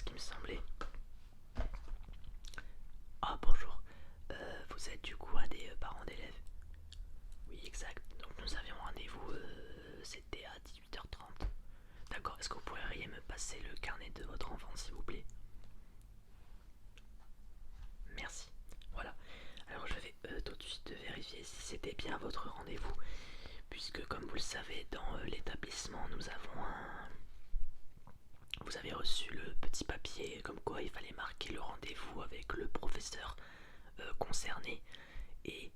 ce qui me semblait. Ah bonjour, vous êtes du coup un des parents d'élèves? Oui exact, donc nous avions rendez-vous, c'était à 18h30. D'accord, est-ce que vous pourriez me passer le carnet de votre enfant s'il vous plaît? Merci. Voilà, alors je vais tout de suite vérifier si c'était bien votre rendez-vous, puisque comme vous le savez, dans l'établissement, nous avons un... Vous avez reçu le petit papier comme quoi il fallait marquer le rendez-vous avec le professeur concerné et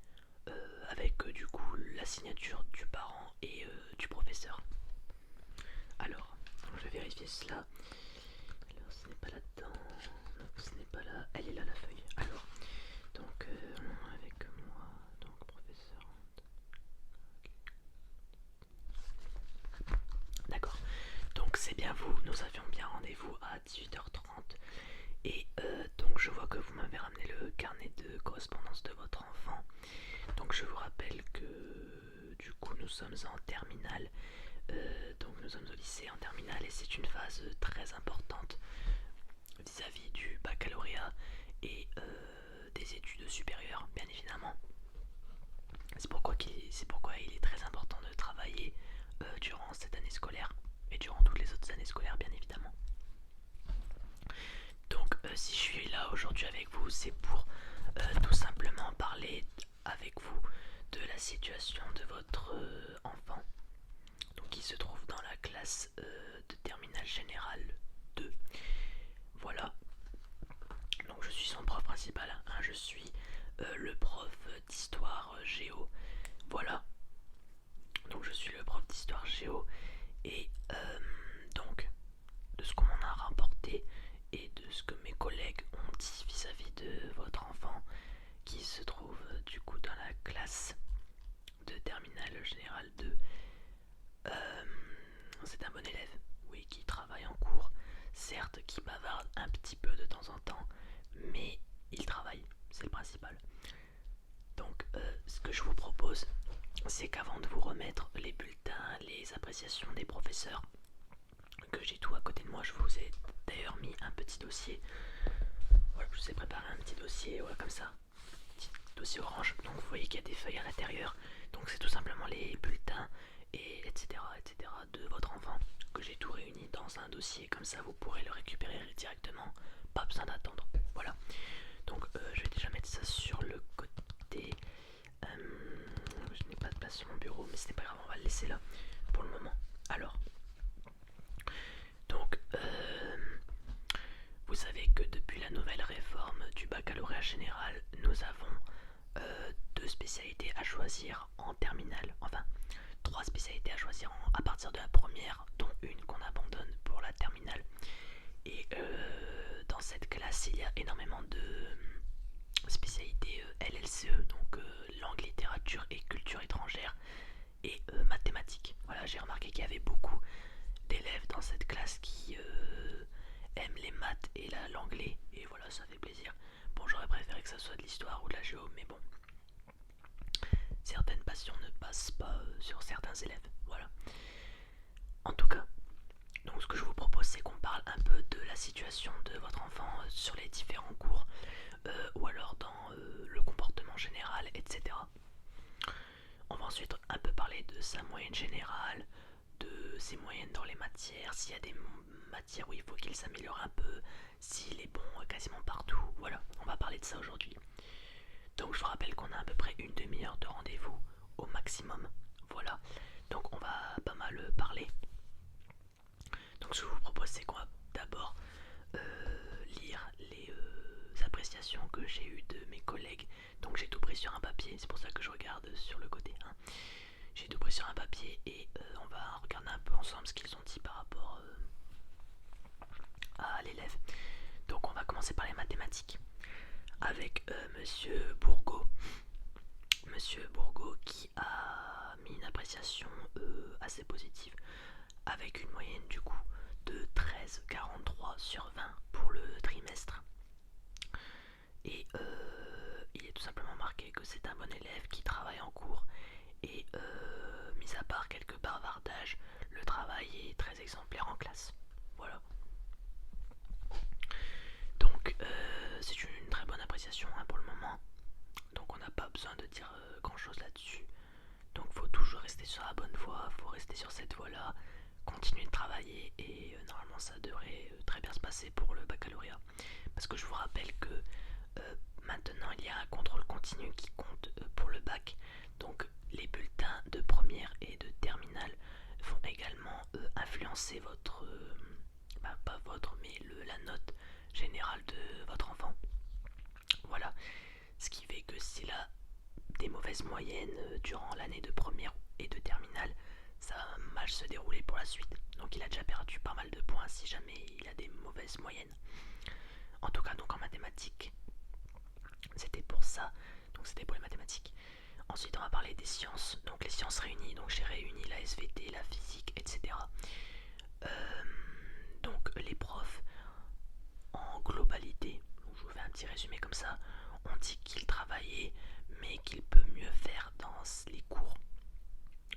avec du coup la signature du parent et du professeur. Alors, je vais vérifier cela. Alors, ce n'est pas là-dedans. Non, ce n'est pas là. Elle est là la feuille. Alors, donc, avec moi, donc professeur. D'accord. Donc, c'est bien vous. Nous avions bien rendez-vous à 18h30. Et donc, je vois que vous m'avez ramené le carnet de correspondance de votre enfant. Donc, je vous rappelle que du coup, nous sommes en terminale. Donc nous sommes au lycée en terminale et c'est une phase très importante vis-à-vis du baccalauréat et des études supérieures, bien évidemment. C'est pourquoi il est très important de travailler durant cette année scolaire et durant toutes les autres années scolaires, bien évidemment. Donc si je suis là aujourd'hui avec vous, c'est pour tout simplement parler avec vous de la situation de votre enfant. Donc il se trouve dans la classe de terminale générale 2. Voilà. Donc je suis son prof principal, hein, je suis le prof d'histoire géo. Voilà. Donc je suis le prof d'histoire géo et donc de ce qu'on m'en a rapporté et de ce que mes collègues ont dit vis-à-vis de votre enfant qui se trouve du coup dans la classe de terminale générale 2. C'est un bon élève, oui, qui travaille en cours, certes qui bavarde un petit peu de temps en temps, mais il travaille, c'est le principal. Donc ce que je vous propose, c'est qu'avant de vous remettre les bulletins, les appréciations des professeurs, que j'ai tout à côté de moi, je vous ai d'ailleurs mis un petit dossier. Voilà, je vous ai préparé un petit dossier, voilà, comme ça, petit dossier orange. Donc vous voyez qu'il y a des feuilles à l'intérieur. Donc c'est tout simplement les bulletins et etc de votre enfant que j'ai tout réuni dans un dossier. Comme ça vous pourrez le récupérer directement. Pas besoin d'attendre. Voilà. Donc je vais déjà mettre ça sur le côté. Je n'ai pas de place sur mon bureau, mais ce n'est pas grave, on va le laisser là pour le moment. Alors, donc, vous savez que depuis la nouvelle réforme du baccalauréat général, nous avons deux spécialités à choisir en terminale. Enfin, trois spécialités à choisir à partir de la première, dont une qu'on abandonne pour la terminale. Et dans cette classe, il y a énormément de spécialités LLCE, donc langue, littérature et culture étrangère et mathématiques. Voilà, j'ai remarqué qu'il y avait beaucoup d'élèves dans cette classe qui aiment les maths et l'anglais, et voilà, ça fait plaisir. Bon, j'aurais préféré que ça soit de l'histoire ou de la géo, mais bon, certaines passions ne passent pas sur certains élèves, voilà. En tout cas, donc ce que je vous propose, c'est qu'on parle un peu de la situation de votre enfant sur les différents cours, ou alors dans le comportement général, etc. On va ensuite un peu parler de sa moyenne générale, de ses moyennes dans les matières, s'il y a des matières où il faut qu'il s'améliore un peu, s'il est bon quasiment partout. Voilà, on va parler de ça aujourd'hui. Donc je vous rappelle qu'on a à peu près une demi-heure de rendez-vous au maximum. Voilà, donc on va pas mal parler. Donc ce que je vous propose, c'est qu'on va d'abord lire les appréciations que j'ai eues de mes collègues. Donc j'ai tout pris sur un papier, c'est pour ça que je regarde sur le côté 1. J'ai tout pris sur un papier et on va regarder un peu ensemble ce qu'ils ont dit par rapport à l'élève. Donc on va commencer par les mathématiques avec Monsieur Bourgo. Monsieur Bourgo qui a mis une appréciation assez positive avec une moyenne du coup de 13,43 sur 20 pour le trimestre. Et il est tout simplement marqué que c'est un bon élève qui travaille en cours et mis à part quelques bavardages, le travail est très exemplaire en classe. Voilà. c'est une très bonne appréciation hein, pour le moment. Donc on n'a pas besoin de dire grand chose là-dessus. Donc faut toujours rester sur la bonne voie, faut rester sur cette voie-là, continuer de travailler et normalement ça devrait très bien se passer pour le baccalauréat. Parce que je vous rappelle que maintenant il y a un contrôle continu qui compte pour le bac. Donc les bulletins de première et de terminale vont également influencer votre, pas votre, mais la note générale de votre enfant. Voilà, ce qui fait que s'il a des mauvaises moyennes durant l'année de première et de terminale, ça va mal se dérouler pour la suite. Donc il a déjà perdu pas mal de points si jamais il a des mauvaises moyennes. En tout cas, donc en mathématiques, c'était pour ça. Donc c'était pour les mathématiques. Ensuite, on va parler des sciences. Donc les sciences réunies. Donc j'ai réuni la SVT, la physique, etc. Donc les profs en globalité, donc je vous fais un petit résumé comme ça, on dit qu'il travaillait mais qu'il peut mieux faire dans les cours.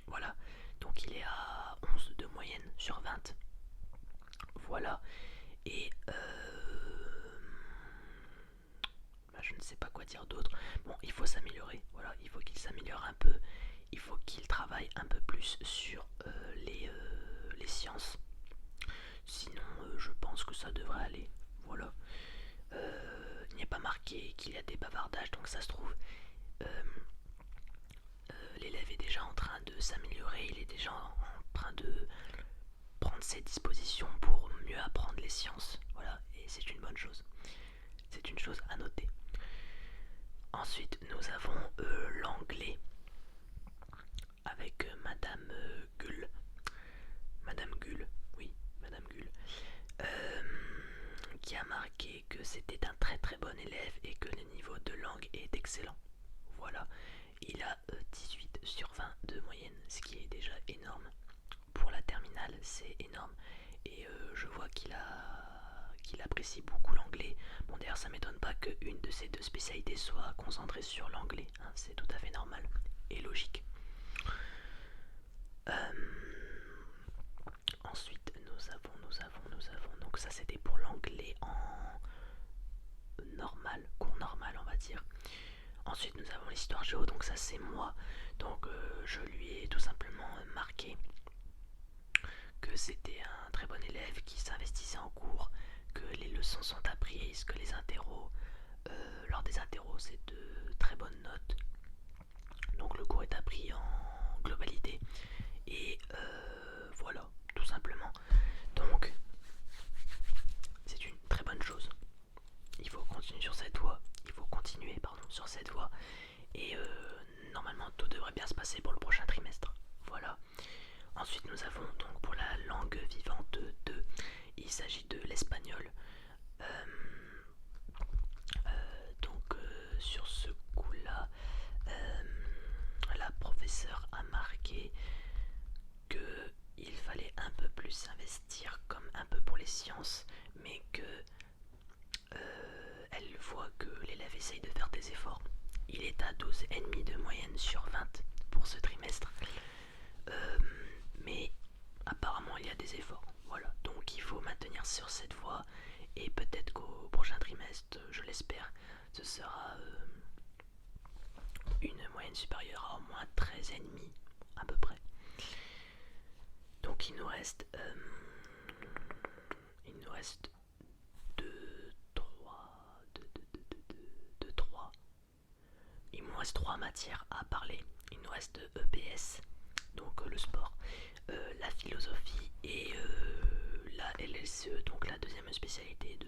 Voilà, donc il est à 11 de moyenne sur 20. Voilà, et je ne sais pas quoi dire d'autre. Bon, il faut s'améliorer, voilà, il faut qu'il s'améliore un peu, il faut qu'il travaille un peu plus sur les sciences. Sinon, je pense que ça devrait aller. Voilà. Il n'est pas marqué qu'il y a des bavardages, donc ça se trouve, l'élève est déjà en train de s'améliorer, il est déjà en train de prendre ses dispositions pour mieux apprendre les sciences. Voilà, et c'est une bonne chose. C'est une chose à noter. Ensuite, nous avons l'anglais avec Madame Gull. Madame Gull, oui, Madame Gull. Qui a marqué que c'était un très très bon élève et que le niveau de langue est excellent. Voilà, il a 18 sur 20 de moyenne, ce qui est déjà énorme. Pour la terminale, c'est énorme. Et je vois qu'il apprécie beaucoup l'anglais. Bon, d'ailleurs, ça m'étonne pas qu'une de ces deux spécialités soit concentrée sur l'anglais. Hein, c'est tout à fait normal et logique. Ensuite, nous avons. Donc, ça, c'était pour l'anglais en normal, cours normal, on va dire. Ensuite, nous avons l'histoire géo, donc ça, c'est moi. Donc, je lui ai tout simplement marqué que c'était un très bon élève qui s'investissait en cours, que les leçons sont apprises, que les interros, lors des interros, c'est de très bonnes notes. Donc, le cours est appris en globalité. Et voilà, tout simplement. Donc, c'est une très bonne chose. Il faut continuer sur cette voie. Sur cette voie. Et normalement, tout devrait bien se passer pour le prochain trimestre. Voilà. Ensuite, nous avons donc pour la langue vivante 2, il s'agit de l'espagnol. Sur ce coup-là, la professeure a marqué qu'il fallait un peu plus s'investir comme un peu pour les sciences, mais que elle voit que l'élève essaye de faire des efforts. Il est à 12,5 de moyenne sur 20 pour ce trimestre. Mais apparemment il y a des efforts. Voilà, donc il faut maintenir sur cette voie et peut-être qu'au prochain trimestre, je l'espère, ce sera une moyenne supérieure à au moins 13,5 à peu près. Donc il nous reste 2, 3, 3. Il nous reste 3 matières à parler. Il nous reste EPS, donc le sport, la philosophie et la LSE, donc la deuxième spécialité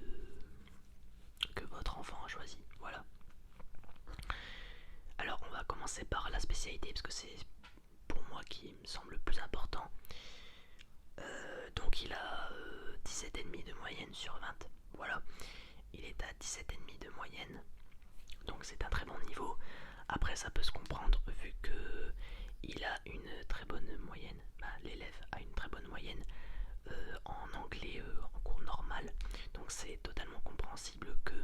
que votre enfant a choisi. Voilà. Alors on va commencer par la spécialité parce que c'est pour moi qui me semble le plus important. Donc il a 17,5 de moyenne sur 20. Voilà. Il est à 17,5 de moyenne. Donc c'est un très bon niveau. Après ça peut se comprendre vu que il a une très bonne moyenne. L'élève a une très bonne moyenne en anglais en cours normal. Donc c'est totalement compréhensible que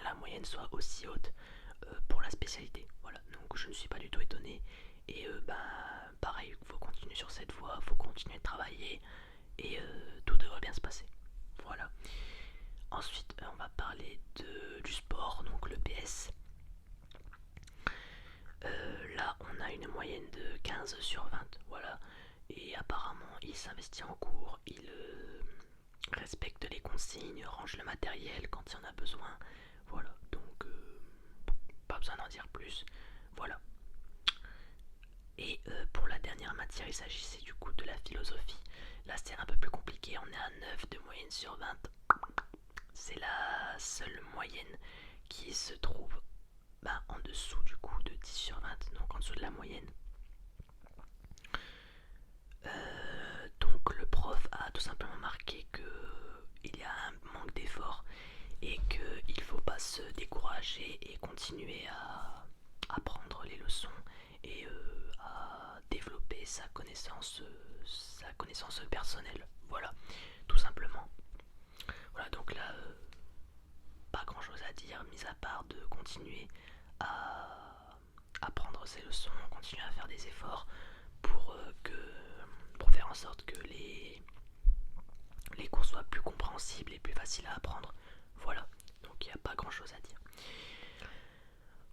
la moyenne soit aussi haute pour la spécialité. Voilà, donc je ne suis pas du tout étonné. Et pareil, il faut continuer sur cette voie, il faut continuer de travailler et tout devrait bien se passer. Voilà. Ensuite, on va parler du sport, donc le PS. Là, on a une moyenne de 15 sur 20, voilà. Et apparemment, il s'investit en cours, il respecte les consignes, range le matériel quand il y en a besoin. Voilà, donc pas besoin d'en dire plus. Voilà. Et pour la dernière matière, il s'agissait du coup de la philosophie. Là, c'était un peu plus compliqué, on est à 9 de moyenne sur 20. C'est la seule moyenne qui se trouve en dessous du coup de 10 sur 20, donc en dessous de la moyenne. Donc le prof a tout simplement marqué qu'il y a un manque d'effort et qu'il ne faut pas se décourager et continuer à apprendre les leçons et à développer sa connaissance personnelle. Voilà, tout simplement. Voilà, donc là, pas grand chose à dire, mis à part de continuer à apprendre ses leçons, continuer à faire des efforts pour, pour faire en sorte que les cours soient plus compréhensibles et plus faciles à apprendre. Voilà, donc il n'y a pas grand chose à dire.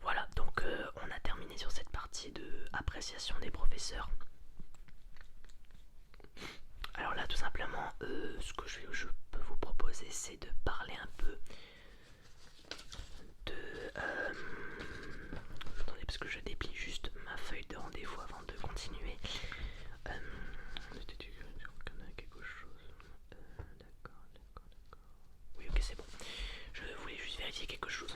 Voilà, donc on a terminé sur cette partie de appréciation des professeurs. Alors là, tout simplement, ce que je peux vous proposer, c'est de parler un peu de... attendez, parce que je déplie juste ma feuille de rendez-vous avant de continuer. Quelque chose. D'accord. Oui, ok, c'est bon. Je voulais juste vérifier quelque chose.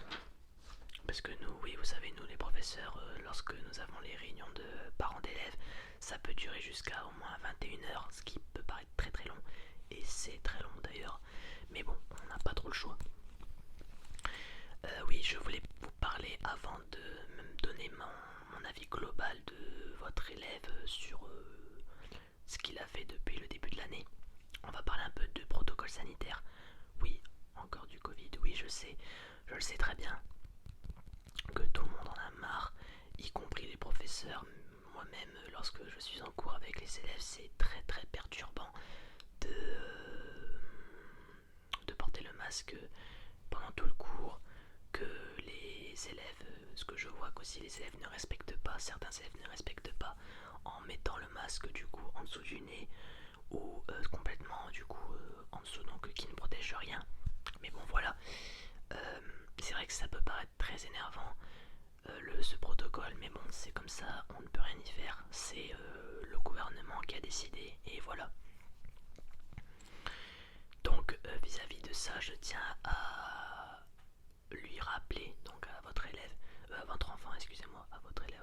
Parce que nous, oui, vous savez, nous les professeurs, lorsque nous avons les réunions de parents d'élèves, ça peut durer jusqu'à au moins 21h, ce qui peut paraître très très long. Et c'est très long d'ailleurs. Mais bon, on n'a pas trop le choix. Oui, je voulais vous parler avant de me donner mon avis global de votre élève sur ce qu'il a fait depuis le début de l'année. On va parler un peu de protocole sanitaire. Oui, encore du Covid, oui, je le sais très bien que tout le monde en a marre, y compris les professeurs. Moi-même, lorsque je suis en cours avec les élèves, c'est très très perturbant de porter le masque pendant tout le cours, que les élèves, ce que je vois qu'aussi les élèves ne respectent pas, certains élèves ne respectent pas en mettant le masque du coup en dessous du nez ou complètement du coup en dessous, donc qui ne protège rien. Mais bon voilà, c'est vrai que ça peut paraître très énervant ce protocole, mais bon c'est comme ça, on ne peut rien y faire, c'est le gouvernement qui a décidé et voilà. Donc vis-à-vis de ça, je tiens à lui rappeler, donc à votre élève, à votre enfant, excusez-moi, à votre élève,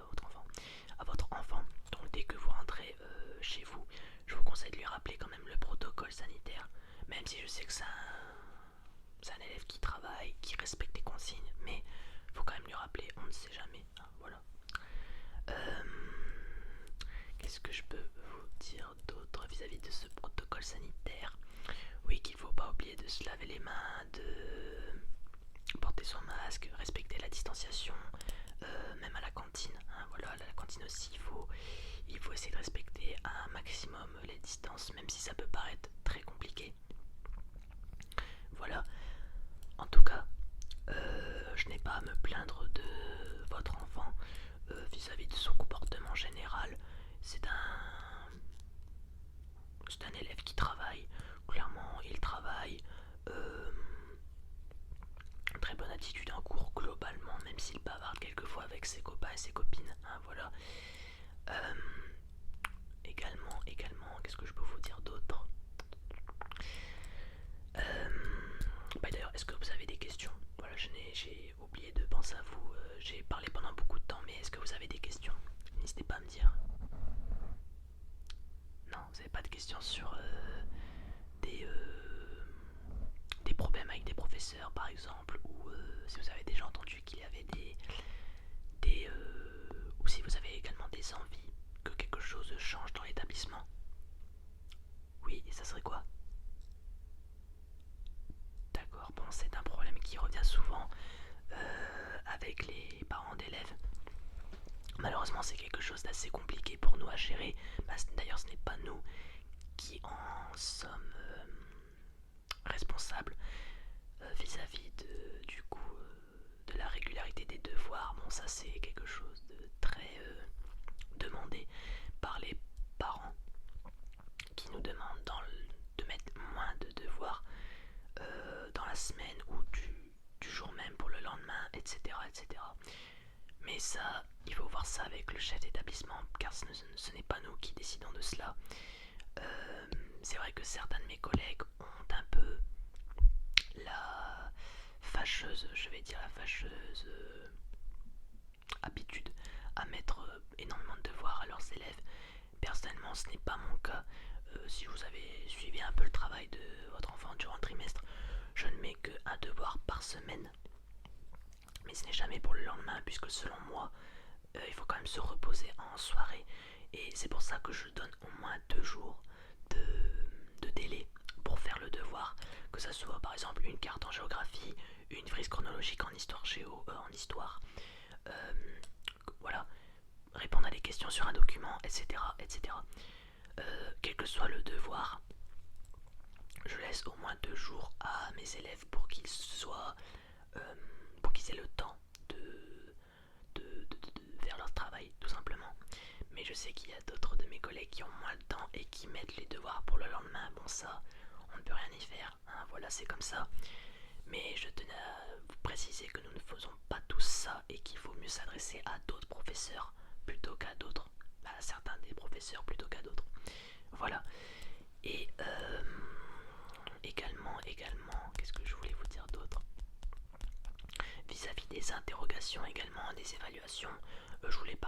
à votre enfant, donc dès que vous rentrez chez vous, je vous conseille de lui rappeler quand même le protocole sanitaire, même si je sais que c'est un élève qui travaille, qui respecte les consignes, mais il faut quand même lui rappeler, on ne sait jamais, hein, voilà. Qu'est-ce que je peux vous dire d'autre vis-à-vis de ce protocole sanitaire? Oui, qu'il ne faut pas oublier de se laver les mains, de porter son masque, respecter la distanciation, même à la cantine, hein, voilà, à la cantine aussi, il faut essayer de respecter un maximum les distances, même si ça peut paraître très compliqué. Voilà, en tout cas, je n'ai pas à me plaindre de votre enfant vis-à-vis de son comportement général. C'est un élève qui travaille, clairement il travaille, très bonne attitude en cours globalement, même s'il bavarde quelquefois avec ses copains et ses copines, hein, voilà. Euh, également, qu'est-ce que je peux vous dire d'autre? D'ailleurs, est-ce que vous avez des questions? Voilà, j'ai oublié de penser à vous, j'ai parlé pendant beaucoup de temps, mais est-ce que vous avez des questions? N'hésitez pas à me dire. Non, vous n'avez pas de questions sur des, euh, des problèmes avec des professeurs par exemple, ou si vous avez déjà entendu qu'il y avait ou si vous avez également des envies que quelque chose change dans l'établissement. Oui, et ça serait quoi? D'accord, bon, c'est un problème qui revient souvent avec les parents d'élèves. Malheureusement, c'est quelque chose d'assez compliqué pour nous à gérer. D'ailleurs, ce n'est pas nous qui en sommes responsables vis-à-vis de la régularité des devoirs, bon ça c'est quelque chose de très demandé par les parents qui nous demandent de mettre moins de devoirs dans la semaine ou du jour même pour le lendemain, etc., etc. Mais ça, il faut voir ça avec le chef d'établissement, car ce n'est pas nous qui décidons de cela. C'est vrai que certains de mes collègues ont un peu la fâcheuse, je vais dire la fâcheuse habitude à mettre énormément de devoirs à leurs élèves. Personnellement, ce n'est pas mon cas. Si vous avez suivi un peu le travail de votre enfant durant le trimestre, je ne mets qu'un devoir par semaine. Mais ce n'est jamais pour le lendemain, puisque selon moi, il faut quand même se reposer en soirée. Et c'est pour ça que je donne au moins 2 jours de délai pour faire le devoir. Que ça soit par exemple une carte en géographie, une frise chronologique en histoire géo, en histoire. Voilà, répondre à des questions sur un document, etc. etc. Quel que soit le devoir, je laisse au moins 2 jours à mes élèves pour qu'ils aient le temps de faire leur travail, tout simplement. Mais je sais qu'il y a d'autres de mes collègues qui ont moins de temps et qui mettent les devoirs pour le lendemain. Bon ça, on ne peut rien y faire, hein, voilà, c'est comme ça. Mais je tenais à vous préciser que nous ne faisons pas tous ça et qu'il vaut mieux s'adresser à d'autres professeurs plutôt qu'à d'autres. À certains des professeurs plutôt qu'à d'autres. Voilà. Et également, qu'est-ce que je voulais vous dire d'autre? Vis-à-vis des interrogations également, des évaluations, je voulais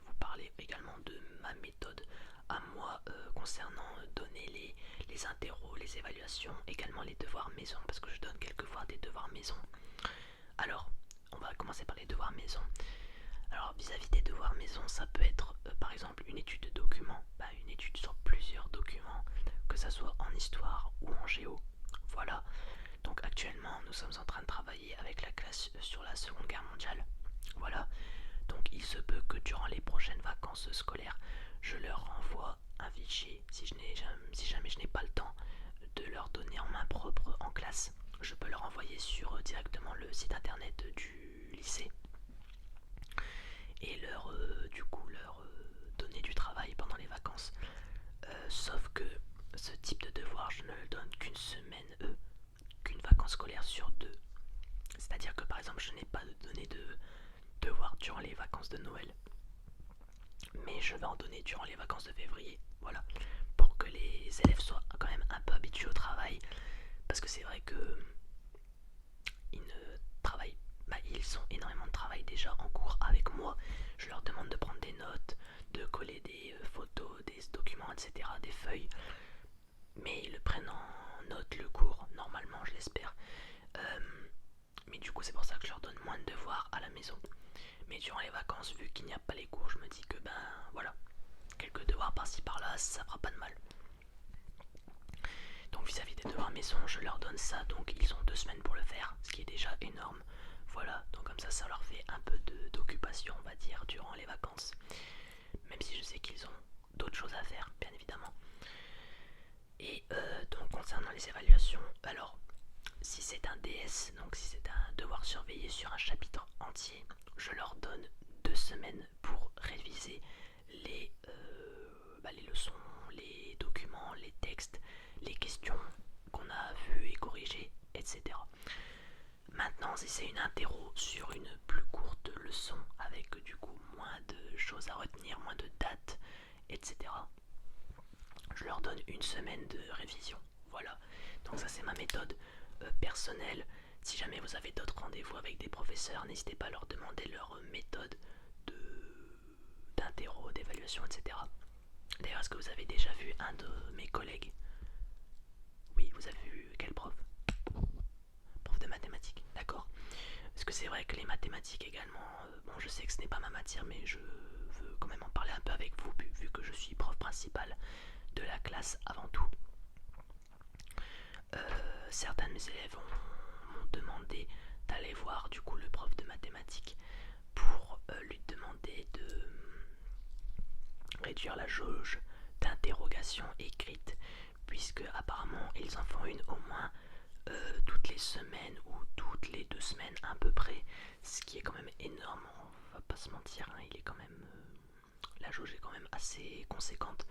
vous parler également de ma méthode à moi concernant donner les interros, les évaluations, également les devoirs maison, parce que je donne quelquefois des devoirs maison. Alors, on va commencer par les devoirs maison. Alors, vis-à-vis des devoirs maison, ça peut être par exemple une étude de documents, une étude sur plusieurs documents, que ça soit en histoire ou en géo. Voilà. Donc actuellement, nous sommes en train de travailler avec la classe sur la Seconde Guerre mondiale. Voilà. Donc il se peut que durant les prochaines vacances scolaires, je leur renvoie un fichier. Si jamais je n'ai pas le temps de leur donner en main propre en classe, je peux leur envoyer sur directement le site internet du lycée et leur donner du travail pendant les vacances. Sauf que ce type de devoir, je ne le donne qu'une semaine, qu'une vacance scolaire sur 2. C'est-à-dire que par exemple, je n'ai pas donné de devoir durant les vacances de Noël, mais je vais en donner durant les vacances de février. Voilà, pour que les élèves soient quand même un peu habitués au travail, parce que c'est vrai que ils ne travaillent, ils ont énormément de travail déjà en cours avec moi. Je leur demande de prendre des notes, de coller des photos, des documents, etc., des feuilles, mais ils le prennent en note le cours, normalement, je l'espère. Mais du coup, c'est pour ça que je leur donne moins de devoirs à la maison. Mais durant les vacances, vu qu'il n'y a pas les cours, je me dis que voilà, quelques devoirs par-ci par-là, ça fera pas de mal. Donc vis-à-vis des devoirs maison, je leur donne ça, donc ils ont 2 semaines pour le faire, ce qui est déjà énorme. Voilà, donc comme ça leur fait un peu d'occupation, on va dire, durant les vacances. Même si je sais qu'ils ont d'autres choses à faire, bien évidemment. Et donc concernant les évaluations, alors si c'est un DS, donc si c'est un devoir surveillé sur un chapitre entier, je leur donne 2 semaines pour réviser les leçons, les documents, les textes, les questions qu'on a vues et corrigées, etc. Maintenant, si c'est une interro sur une plus courte leçon avec du coup moins de choses à retenir, moins de dates, etc., je leur donne 1 semaine de révision. Voilà, donc ça c'est ma méthode personnelle. Si jamais vous avez d'autres rendez-vous avec des professeurs, n'hésitez pas à leur demander leur méthode d'interro, d'évaluation, etc. D'ailleurs, est-ce que vous avez déjà vu un de mes collègues? Oui, vous avez vu quel prof? Prof de mathématiques, d'accord. Parce que c'est vrai que les mathématiques également, bon je sais que ce n'est pas ma matière, mais je veux quand même en parler un peu avec vous, vu que je suis prof principal de la classe avant tout. Certains de mes élèves m'ont demandé d'aller voir du coup le prof de mathématiques pour lui demander de réduire la jauge d'interrogation écrite, puisque apparemment ils en font une au moins toutes les semaines ou toutes les 2 semaines à peu près, ce qui est quand même énorme, on va pas se mentir, hein, il est quand même la jauge est quand même assez conséquente.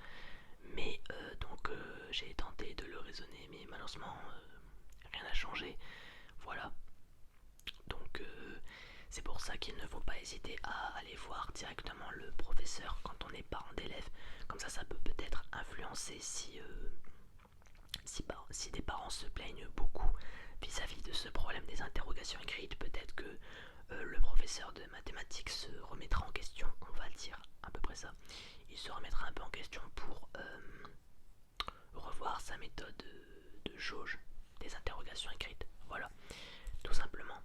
Mais donc j'ai tenté de le raisonner, mais malheureusement rien n'a changé. Voilà. Donc c'est pour ça qu'il ne faut pas hésiter à aller voir directement le professeur quand on est parent d'élève. Comme ça peut peut-être influencer si des parents se plaignent beaucoup vis-à-vis de ce problème des interrogations écrites. Peut-être que le professeur de mathématiques se remettra en question, on va dire à peu près ça. Il se remettra un peu en question pour revoir sa méthode de jauge des interrogations écrites. Voilà, tout simplement.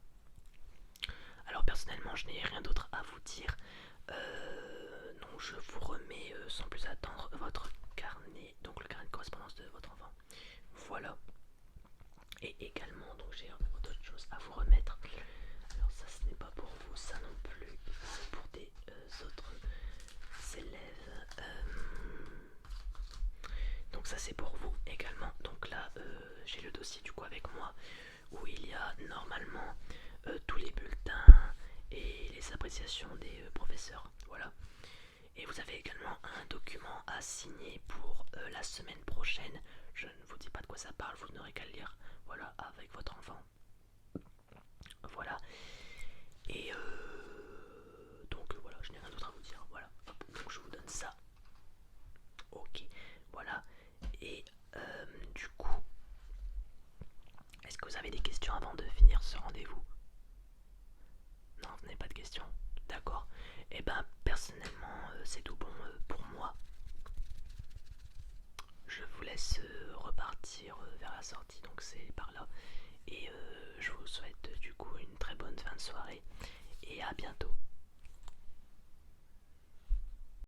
Alors personnellement, je n'ai rien d'autre à vous dire. Donc je vous remets sans plus attendre votre carnet, donc le carnet de correspondance de votre enfant. Voilà. Et également, donc j'ai d'autres choses à vous remettre. Alors ça, ce n'est pas pour vous, ça non plus. C'est pour des autres élèves. Donc ça c'est pour vous également. Donc là j'ai le dossier du coup avec moi où il y a normalement tous les bulletins et les appréciations des professeurs. Voilà. Et vous avez également un document à signer pour la semaine prochaine. Je ne vous dis pas de quoi ça parle, vous n'aurez qu'à le lire. Voilà, avec votre enfant. Voilà. Et donc voilà, je n'ai rien d'autre à vous dire. Voilà. Hop, donc je vous donne ça. Ok. Voilà. Et du coup, est-ce que vous avez des questions avant de finir ce rendez-vous? Non, vous n'avez pas de questions. D'accord. Et ben personnellement, c'est tout bon pour moi. Je vous laisse repartir vers la sortie, donc c'est par là. Et je vous souhaite du coup une très bonne fin de soirée et à bientôt.